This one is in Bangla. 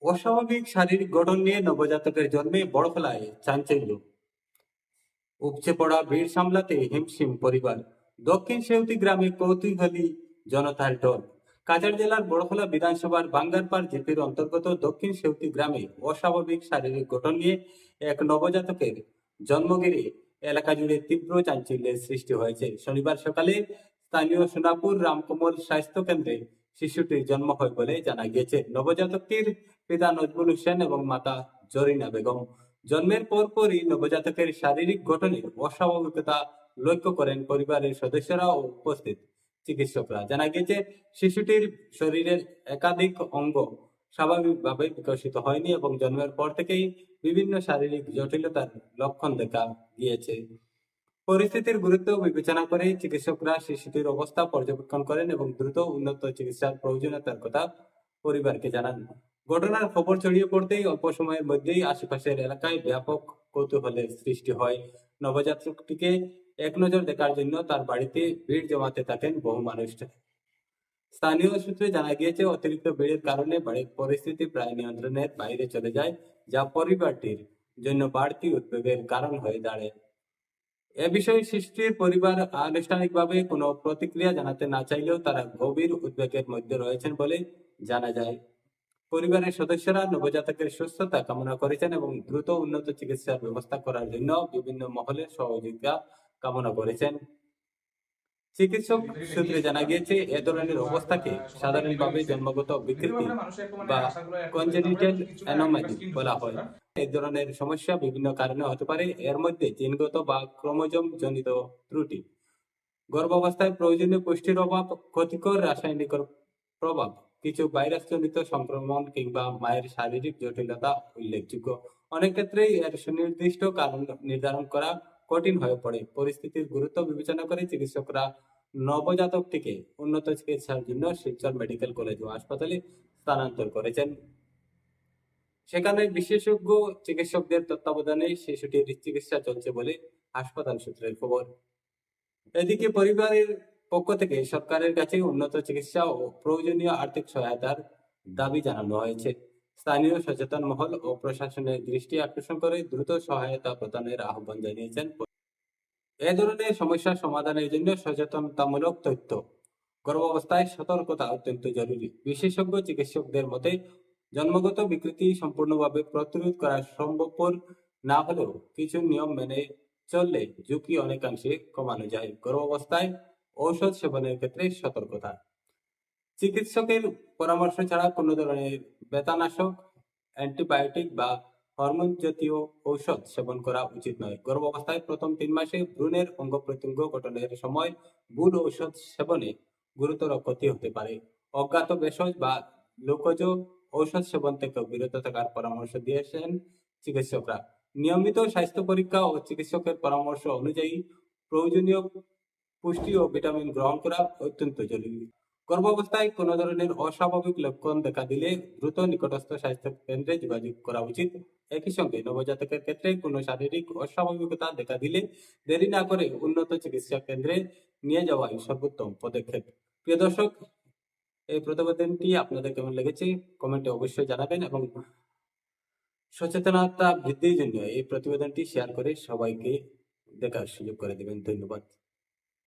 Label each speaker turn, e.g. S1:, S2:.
S1: অস্বাভাবিক শারীরিক গঠন নিয়ে নবজাতকের জন্মে বড়খলায় চাঞ্চল্য। উপচে পড়া ভিড় সামলাতে হিমশিম পরিবার। দক্ষিণ সেউতি গ্রামে কৌতূহলী জনতার ঢল। কাছাড় জেলার বড়খলা বিধানসভার বাঙ্গারপাড় জিপির অন্তর্গত দক্ষিণ সেউতি গ্রামে অস্বাভাবিক শারীরিক গঠন নিয়ে এক নবজাতকের জন্ম ঘিরে এলাকা জুড়ে তীব্র চাঞ্চল্যের সৃষ্টি হয়েছে। শনিবার সকালে স্থানীয় সোনাপুর রামকমল স্বাস্থ্য কেন্দ্রে শিশুটির জন্ম হয় বলে জানা গিয়েছে। নবজাতকটির পিতা নজমুল হোসেন এবং মাতা জরিনা বেগম। জন্মের পরপরই নবজাতকের শারীরিক গঠনের অস্বাভাবিকতা লক্ষ্য করেন পরিবারের সদস্যরা ও উপস্থিত চিকিৎসকরা। জানা গেছে, শিশুটির শরীরের একাধিক অঙ্গ স্বাভাবিকভাবে বিকশিত হয়নি এবং জন্মের পর থেকেই বিভিন্ন শারীরিক জটিলতার লক্ষণ দেখা গিয়েছে। পরিস্থিতির গুরুত্ব বিবেচনা করে চিকিৎসকরা শিশুটির অবস্থা পর্যবেক্ষণ করেন এবং দ্রুত উন্নত চিকিৎসার প্রয়োজনীয়তার কথা পরিবারকে জানান। ঘটনার খবর ছড়িয়ে পড়তেই অল্প সময়ের মধ্যেই আশেপাশের এলাকায় ব্যাপক কৌতূহলের সৃষ্টি হয়। নবজাতকটিকে এক নজর দেখার জন্য তার বাড়িতে ভিড় জমাতে থাকেন বহু মানুষ। স্থানীয় সূত্রে জানা গিয়েছে, অতিরিক্ত ভিড়ের কারণে বাড়ির পরিস্থিতি প্রায় নিয়ন্ত্রণের বাইরে চলে যায়, যা পরিবারটির জন্য বাড়তি উদ্বেগের কারণ হয়ে দাঁড়ায়। এ বিষয়ে শিশুটির পরিবার আনুষ্ঠানিকভাবে কোনো প্রতিক্রিয়া জানাতে না চাইলেও তারা গভীর উদ্বেগের মধ্যে রয়েছেন বলে জানা যায়। পরিবারের সদস্যরা নবজাতকের সুস্থতা কামনা করেছেন এবং দ্রুত উন্নত চিকিৎসার ব্যবস্থা করার জন্য বিভিন্ন মহলের সহযোগিতা কামনা করেছেন। চিকিৎসক সূত্রে জানা গিয়েছে, এ ধরনের অবস্থাকে সাধারণভাবে জন্মগত বিকৃতি বা কনজেনিটাল অ্যানোমালি বলা হয়। এই ধরনের সমস্যা বিভিন্ন কারণে হতে পারে। এর মধ্যে জিনগত বা ক্রোমোজোম জনিত ত্রুটি, গর্ভাবস্থায় প্রয়োজনীয় পুষ্টির অভাব, ক্ষতিকর রাসায়নিক প্রভাব, কিছু ভাইরাস জনিত সংক্রমণ কিংবা মায়ের শারীরিক জটিলতা উল্লেখযোগ্য। অনেক ক্ষেত্রেই এর সুনির্দিষ্ট কারণ নির্ধারণ করা কঠিন হয়ে পড়ে। পরিস্থিতির গুরুত্ব বিবেচনা করে চিকিৎসকরা নবজাতকটিকে উন্নত চিকিৎসার জন্য শিলচর মেডিকেল কলেজ ও হাসপাতালে স্থানান্তর করেছেন। সেখানে বিশেষজ্ঞ চিকিৎসকদের তত্ত্বাবধানে শিশুটির চিকিৎসা চলছে বলে হাসপাতাল সূত্রের খবর। এদিকে পরিবারের পক্ষ থেকে সরকারের কাছে উন্নত চিকিৎসা ও প্রয়োজনীয় আর্থিক সহায়তার দাবি জানানো হয়েছে। স্থানীয় সচেতন মহল ও প্রশাসনের দৃষ্টি আকর্ষণ করে দ্রুত সহায়তা প্রদানের আহ্বান জানিয়েছেন। এ ধরনের সমস্যা সমাধানের জন্য সচেতনতামূলক তথ্য, গর্ভাবস্থায় সতর্কতা অত্যন্ত জরুরি। বিশেষজ্ঞ চিকিৎসকদের মতে, জন্মগত বিকৃতি সম্পূর্ণভাবে প্রতিরোধ করা সম্ভবপর না হলেও কিছু নিয়ম মেনে চললে ঝুঁকি অনেকাংশে কমানো যায়। গর্ভাবস্থায় ঔষধ সেবনের ক্ষেত্রে সতর্কতা। চিকিৎসকের পরামর্শ ছাড়া কোনো ধরনের ব্যথানাশক, অ্যান্টিবায়োটিক বা হরমোন জাতীয় ঔষধ সেবন করা উচিত নয়। গর্ভাবস্থায় প্রথম 3 মাসে ভ্রূণের অঙ্গ প্রত্যঙ্গ গঠনের সময় ভুল ঔষধ সেবনে গুরুতর ক্ষতি হতে পারে। অজ্ঞাত ভেষজ বা লোকজ ঔষধ সেবন থেকে বিরত থাকার পরামর্শ দিয়েছেন চিকিৎসকরা। নিয়মিত স্বাস্থ্য পরীক্ষা ও চিকিৎসকের পরামর্শ অনুযায়ী প্রয়োজনীয় পুষ্টি ও ভিটামিন গ্রহণ করা অত্যন্ত জরুরি। গর্ভাবস্থায় কোনো ধরনের অস্বাভাবিক লক্ষণ দেখা দিলে দ্রুত নিকটস্থ স্বাস্থ্য কেন্দ্রে যোগাযোগ করা উচিত। একই সঙ্গে নবজাতকের ক্ষেত্রে কোনো শারীরিক অস্বাভাবিকতা দেখা দিলে দেরি না করে উন্নত চিকিৎসা কেন্দ্রে নিয়ে যাওয়াই সর্বোত্তম পদক্ষেপ। প্রিয় দর্শক, এই প্রতিবেদনটি আপনাদের কেমন লেগেছে কমেন্টে অবশ্যই জানাবেন এবং সচেতনতা বৃদ্ধির জন্য এই প্রতিবেদনটি শেয়ার করে সবাইকে দেখার সুযোগ করে দেবেন। ধন্যবাদ।